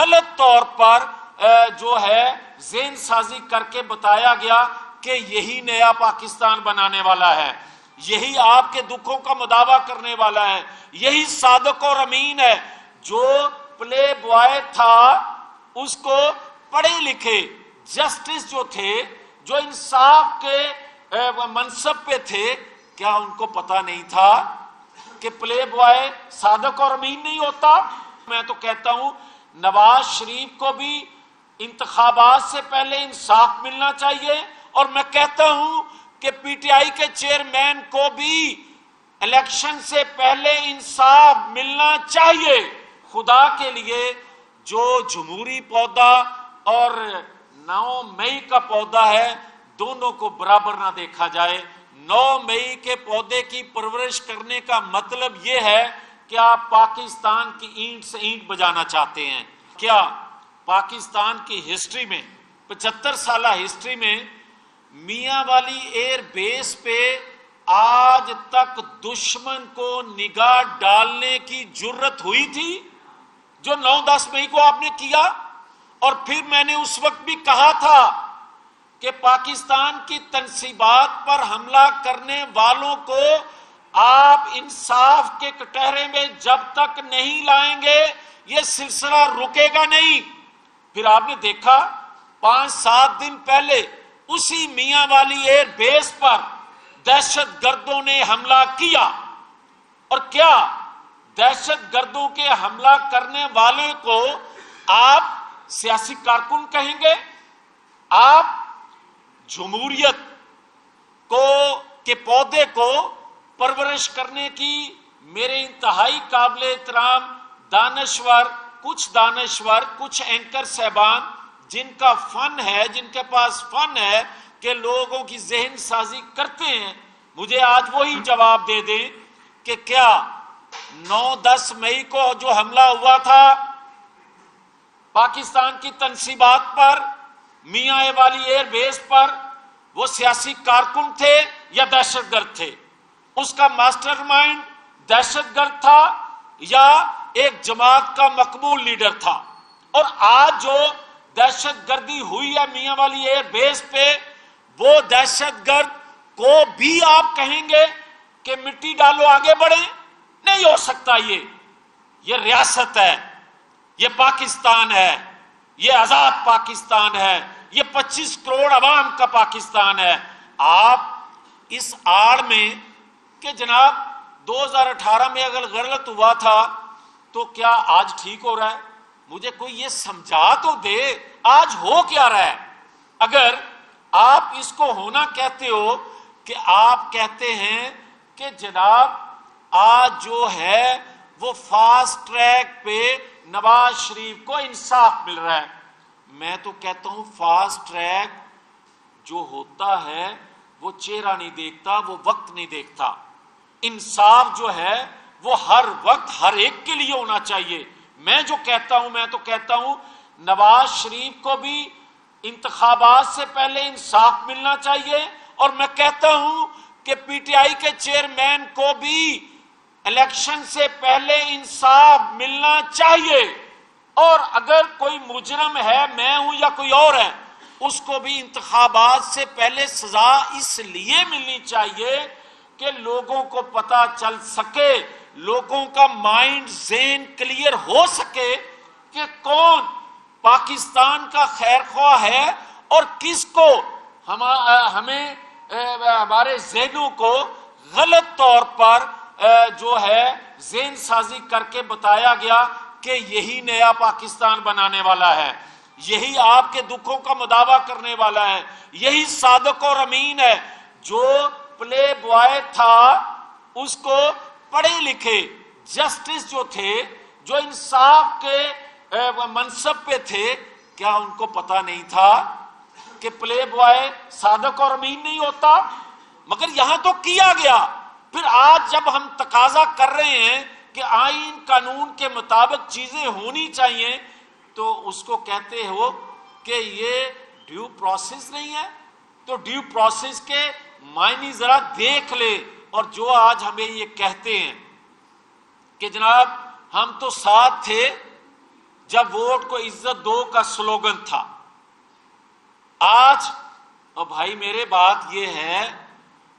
غلط طور پر جو ہے ذہن سازی کر کے بتایا گیا کہ یہی نیا پاکستان بنانے والا ہے، یہی آپ کے دکھوں کا مداوع کرنے والا ہے، یہی صادق اور امین ہے۔ جو پلے بوائے تھا اس کو پڑھے لکھے جسٹس جو تھے، جو انصاف کے منصب پہ تھے، کیا ان کو پتہ نہیں تھا کہ پلے بوائے صادق اور امین نہیں ہوتا؟ میں تو کہتا ہوں نواز شریف کو بھی انتخابات سے پہلے انصاف ملنا چاہیے، اور میں کہتا ہوں کہ پی ٹی آئی کے چیئرمین کو بھی الیکشن سے پہلے انصاف ملنا چاہیے۔ خدا کے لیے جو جمہوری پودا اور 9 مئی کا پودا ہے، دونوں کو برابر نہ دیکھا جائے۔ 9 مئی کے پودے کی پرورش کرنے کا مطلب یہ ہے کہ آپ پاکستان کی اینٹ سے اینٹ بجانا چاہتے ہیں۔ کیا پاکستان کی ہسٹری میں 75 سالہ ہسٹری میں میاں والی ایئر بیس پہ آج تک دشمن کو نگاہ ڈالنے کی جرت ہوئی تھی جو 9-10 مئی کو آپ نے کیا؟ اور پھر میں نے اس وقت بھی کہا تھا کہ پاکستان کی تنصیبات پر حملہ کرنے والوں کو آپ انصاف کے کٹہرے میں جب تک نہیں لائیں گے یہ سلسلہ رکے گا نہیں۔ پھر آپ نے دیکھا 5-7 دن پہلے اسی میاں والی ایئر بیس پر دہشت گردوں نے حملہ کیا، اور کیا دہشت گردوں کے حملہ کرنے والے کو آپ سیاسی کارکن کہیں گے؟ آپ جمہوریت کے پودے کو پرورش کرنے کی میرے انتہائی قابل احترام دانشور کچھ اینکر صاحبان جن کا فن ہے، جن کے پاس فن ہے کہ لوگوں کی ذہن سازی کرتے ہیں، مجھے آج وہی جواب دے دیں کہ کیا 9-10 مئی کو جو حملہ ہوا تھا پاکستان کی تنصیبات پر میاں والی ایئر بیس پر، وہ سیاسی کارکن تھے یا دہشت گرد تھے؟ اس کا ماسٹر مائنڈ دہشت گرد تھا یا ایک جماعت کا مقبول لیڈر تھا؟ اور آج جو دہشت گردی ہوئی ہے میاں والی ایئر بیس پہ، وہ دہشت گرد کو بھی آپ کہیں گے کہ مٹی ڈالو آگے بڑھیں؟ نہیں ہو سکتا۔ یہ ریاست ہے، یہ پاکستان ہے، یہ آزاد پاکستان ہے، یہ 25 کروڑ عوام کا پاکستان ہے۔ آپ اس آڑ میں کہ جناب 2018 میں اگر غلط ہوا تھا تو کیا آج ٹھیک ہو رہا ہے؟ مجھے کوئی یہ سمجھا تو دے آج ہو کیا رہا ہے۔ اگر آپ اس کو ہونا کہتے ہو کہ آپ کہتے ہیں کہ جناب آج جو ہے وہ فاسٹ ٹریک پہ نواز شریف کو انصاف مل رہا ہے، میں تو کہتا ہوں فاسٹ ٹریک جو ہوتا ہے وہ چہرہ نہیں دیکھتا، وہ وقت نہیں دیکھتا۔ انصاف جو ہے وہ ہر وقت ہر ایک کے لیے ہونا چاہیے۔ میں جو کہتا ہوں، میں تو کہتا ہوں نواز شریف کو بھی انتخابات سے پہلے انصاف ملنا چاہیے، اور میں کہتا ہوں کہ پی ٹی آئی کے چیئرمین کو بھی الیکشن سے پہلے انصاف ملنا چاہیے، اور اگر کوئی مجرم ہے، میں ہوں یا کوئی اور ہے، اس کو بھی انتخابات سے پہلے سزا اس لیے ملنی چاہیے کہ لوگوں کو پتہ چل سکے، لوگوں کا مائنڈ ذہن کلیئر ہو سکے کہ کون پاکستان کا خیر خواہ ہے اور کس کو ہمیں ہمارے ذہنوں کو غلط طور پر جو ہے ذہن سازی کر کے بتایا گیا کہ یہی نیا پاکستان بنانے والا ہے، یہی آپ کے دکھوں کا مداوع کرنے والا ہے، یہی صادق اور امین ہے۔ جو پلے بوائے تھا اس کو پڑھے لکھے جسٹس جو تھے، جو انصاف کے منصب پہ تھے، کیا ان کو پتہ نہیں تھا کہ پلے بوائے صادق اور امین نہیں ہوتا؟ مگر یہاں تو کیا گیا۔ پھر آج جب ہم تقاضا کر رہے ہیں کہ آئین قانون کے مطابق چیزیں ہونی چاہیے، تو اس کو کہتے ہو کہ یہ ڈیو پروسیس نہیں ہے۔ تو ڈیو پروسیس کے معنی ذرا دیکھ لے۔ اور جو آج ہمیں یہ کہتے ہیں کہ جناب ہم تو ساتھ تھے جب ووٹ کو عزت دو کا سلوگن تھا. آج اور بھائی میرے بات یہ ہے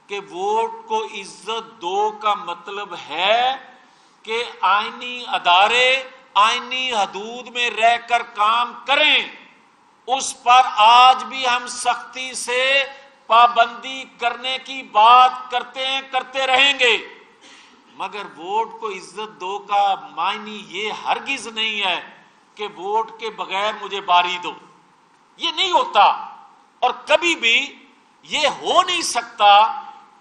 کہ ووٹ کو عزت دو کا مطلب ہے کہ آئینی ادارے آئینی حدود میں رہ کر کام کریں. اس پر آج بھی ہم سختی سے پابندی کرنے کی بات کرتے ہیں، کرتے رہیں گے. مگر ووٹ کو عزت دو کا معنی یہ ہرگز نہیں ہے کہ ووٹ کے بغیر مجھے باری دو. یہ نہیں ہوتا، اور کبھی بھی یہ ہو نہیں سکتا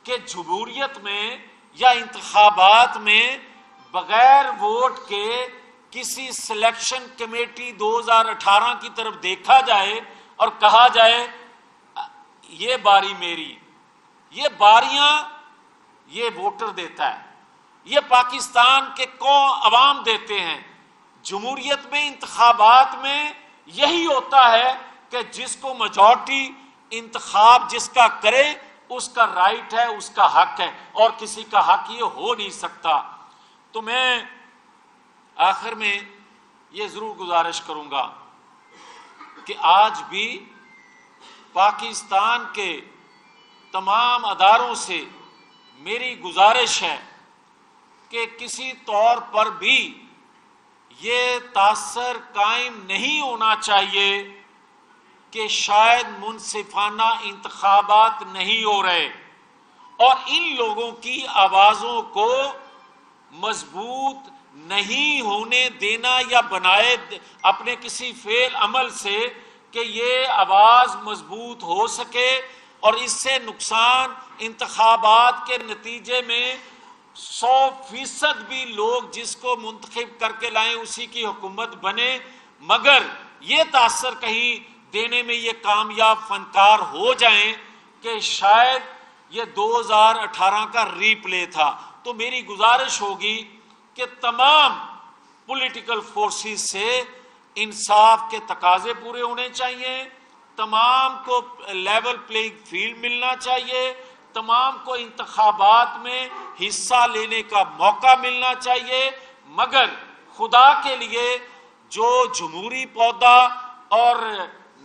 کہ جمہوریت میں یا انتخابات میں بغیر ووٹ کے کسی سلیکشن کمیٹی 2018 کی طرف دیکھا جائے اور کہا جائے یہ باری میری. یہ باریاں یہ ووٹر دیتا ہے، یہ پاکستان کے عوام دیتے ہیں. جمہوریت میں انتخابات میں یہی ہوتا ہے کہ جس کو میجورٹی انتخاب جس کا کرے اس کا رائٹ ہے، اس کا حق ہے، اور کسی کا حق یہ ہو نہیں سکتا. تو میں آخر میں یہ ضرور گزارش کروں گا کہ آج بھی پاکستان کے تمام اداروں سے میری گزارش ہے کہ کسی طور پر بھی یہ تاثر قائم نہیں ہونا چاہیے کہ شاید منصفانہ انتخابات نہیں ہو رہے، اور ان لوگوں کی آوازوں کو مضبوط نہیں ہونے دینا یا بنائے اپنے کسی فعل عمل سے کہ یہ آواز مضبوط ہو سکے اور اس سے نقصان انتخابات کے نتیجے میں 100% بھی لوگ جس کو منتخب کر کے لائیں اسی کی حکومت بنے، مگر یہ تاثر کہیں دینے میں یہ کامیاب فنکار ہو جائیں کہ شاید یہ 2018 کا ری پلے تھا. تو میری گزارش ہوگی کہ تمام پولیٹیکل فورسز سے انصاف کے تقاضے پورے ہونے چاہیے، تمام کو لیول پلینگ فیلڈ ملنا چاہیے، تمام کو انتخابات میں حصہ لینے کا موقع ملنا چاہیے. مگر خدا کے لیے جو جمہوری پودا اور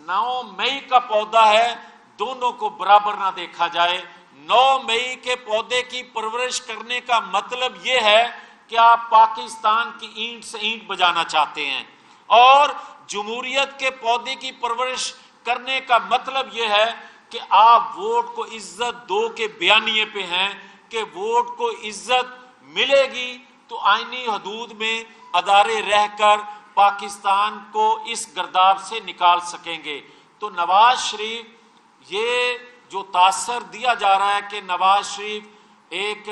9 مئی کا پودا ہے دونوں کو برابر نہ دیکھا جائے. 9 مئی کے پودے کی پرورش کرنے کا مطلب یہ ہے کہ آپ پاکستان کی اینٹ سے اینٹ بجانا چاہتے ہیں، اور جمہوریت کے پودے کی پرورش کرنے کا مطلب یہ ہے کہ آپ ووٹ کو عزت دو کے بیانیے پہ ہیں کہ ووٹ کو عزت ملے گی تو آئینی حدود میں ادارے رہ کر پاکستان کو اس گرداب سے نکال سکیں گے. تو نواز شریف یہ جو تاثر دیا جا رہا ہے کہ نواز شریف ایک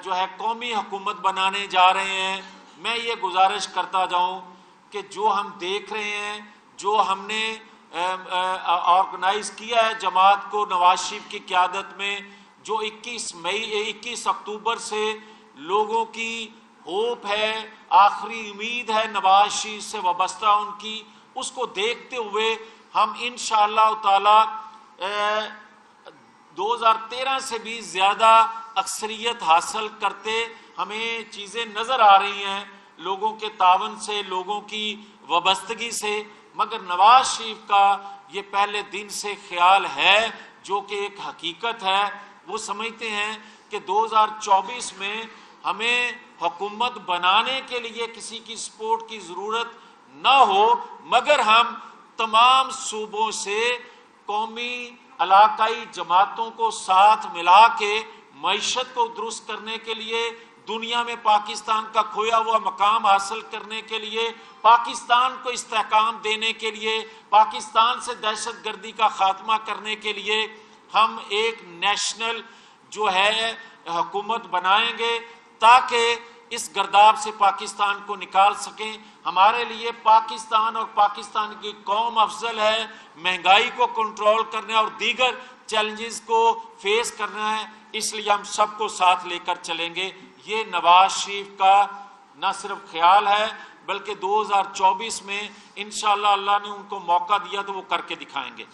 جو ہے قومی حکومت بنانے جا رہے ہیں، میں یہ گزارش کرتا جاؤں کہ جو ہم دیکھ رہے ہیں، جو ہم نے آرگنائز کیا ہے جماعت کو نواز شریف کی قیادت میں، جو 21 اکتوبر سے لوگوں کی ہوپ ہے، آخری امید ہے نواز شریف سے وابستہ ان کی، اس کو دیکھتے ہوئے ہم انشاءاللہ تعالی 2013 سے بھی زیادہ اکثریت حاصل کرتے ہمیں چیزیں نظر آ رہی ہیں لوگوں کے تعاون سے، لوگوں کی وابستگی سے. مگر نواز شریف کا یہ پہلے دن سے خیال ہے جو کہ ایک حقیقت ہے. وہ سمجھتے ہیں کہ 2024 میں ہمیں حکومت بنانے کے لیے کسی کی سپورٹ کی ضرورت نہ ہو، مگر ہم تمام صوبوں سے قومی علاقائی جماعتوں کو ساتھ ملا کے معیشت کو درست کرنے کے لیے، دنیا میں پاکستان کا کھویا ہوا مقام حاصل کرنے کے لیے، پاکستان کو استحکام دینے کے لیے، پاکستان سے دہشت گردی کا خاتمہ کرنے کے لیے ہم ایک نیشنل جو ہے حکومت بنائیں گے تاکہ اس گرداب سے پاکستان کو نکال سکیں. ہمارے لیے پاکستان اور پاکستان کی قوم افضل ہے، مہنگائی کو کنٹرول کرنا اور دیگر چیلنجز کو فیس کرنا ہے، اس لیے ہم سب کو ساتھ لے کر چلیں گے. یہ نواز شریف کا نہ صرف خیال ہے بلکہ 2024 میں انشاءاللہ اللہ نے ان کو موقع دیا تو وہ کر کے دکھائیں گے.